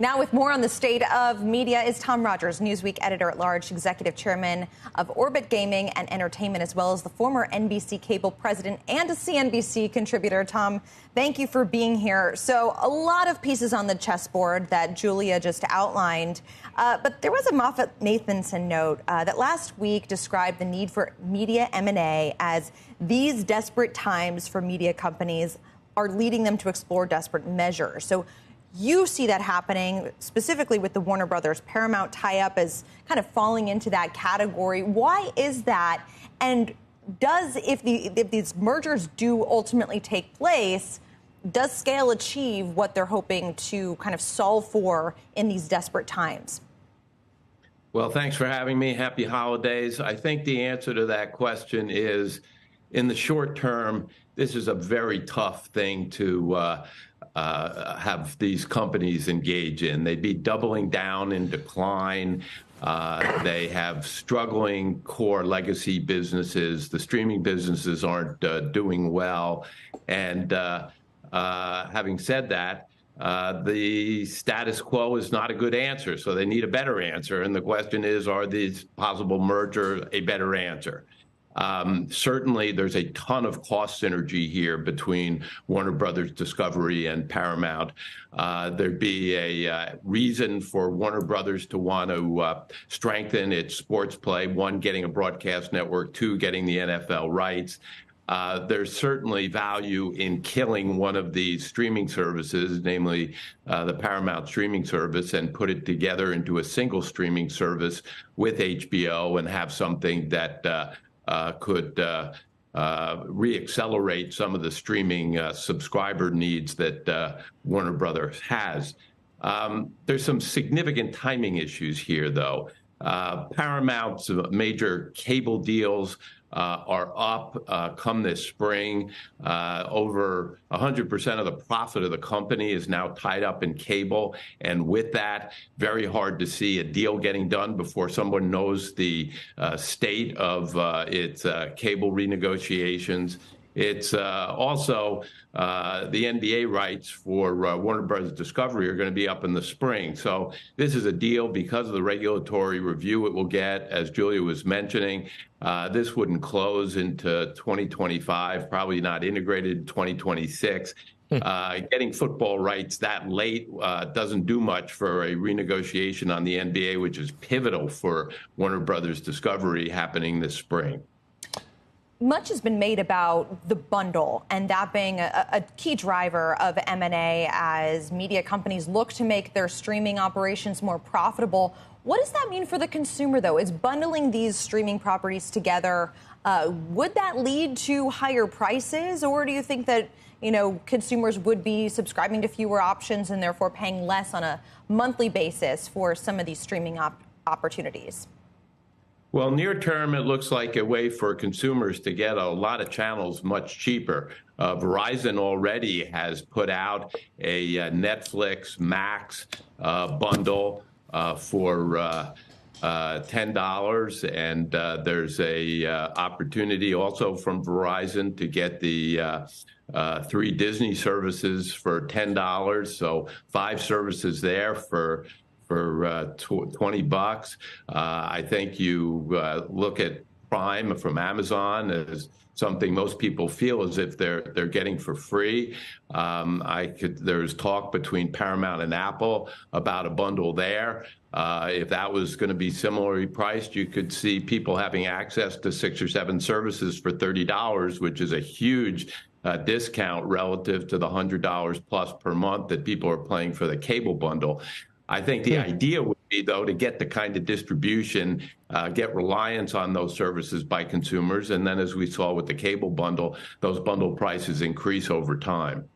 Now with more on the state of media is Tom Rogers, Newsweek editor-at-large, executive chairman of Oorbit Gaming and Entertainment, as well as the former NBC Cable president and a CNBC contributor. Tom, thank you for being here. So a lot of pieces on the chessboard that Julia just outlined, but there was a Moffett-Nathanson note that last week described the need for media M&A as these desperate times for media companies are leading them to explore desperate measures. So you see that happening specifically with the Warner Brothers Paramount tie-up as kind of falling into that category. Why is that? And if these mergers do ultimately take place, does scale achieve what they're hoping to kind of solve for in these desperate times? Well, thanks for having me. Happy holidays. I think the answer to that question is, in the short term, this is a very tough thing to have these companies engage in. They'd be doubling down in decline. They have struggling core legacy businesses. The streaming businesses aren't doing well. And having said that, the status quo is not a good answer, so they need a better answer. And the question is, are these possible merger a better answer? Certainly, there's a ton of cost synergy here between Warner Brothers Discovery and Paramount. There'd be a reason for Warner Brothers to want to strengthen its sports play. One, getting a broadcast network. Two, getting the NFL rights. There's certainly value in killing one of these streaming services, namely the Paramount streaming service, and put it together into a single streaming service with HBO and have something that could reaccelerate some of the streaming subscriber needs that Warner Brothers has. There's some significant timing issues here, though. Paramount's major cable deals are up come this spring. Over 100% of the profit of the company is now tied up in cable. And with that, very hard to see a deal getting done before someone knows the state of its cable renegotiations. It's also the NBA rights for Warner Brothers Discovery are going to be up in the spring. So this is a deal because of the regulatory review it will get, as Julia was mentioning. This wouldn't close into 2025, probably not integrated in 2026. Getting football rights that late doesn't do much for a renegotiation on the NBA, which is pivotal for Warner Brothers Discovery happening this spring. Much has been made about the bundle and that being a key driver of M&A as media companies look to make their streaming operations more profitable. What does that mean for the consumer, though? Is bundling these streaming properties together, would that lead to higher prices? Or do you think that, consumers would be subscribing to fewer options and therefore paying less on a monthly basis for some of these streaming opportunities? Well, near term, it looks like a way for consumers to get a lot of channels much cheaper. Verizon already has put out a Netflix Max bundle for $10, and there's a opportunity also from Verizon to get the 3 Disney services for $10. So 5 services there for $20. I think you look at Prime from Amazon as something most people feel as if they're getting for free. There's talk between Paramount and Apple about a bundle there. If that was going to be similarly priced, you could see people having access to 6 or 7 services for $30, which is a huge discount relative to the $100 plus per month that people are paying for the cable bundle. I think the idea would be, though, to get the kind of distribution, get reliance on those services by consumers. And then, as we saw with the cable bundle, those bundle prices increase over time.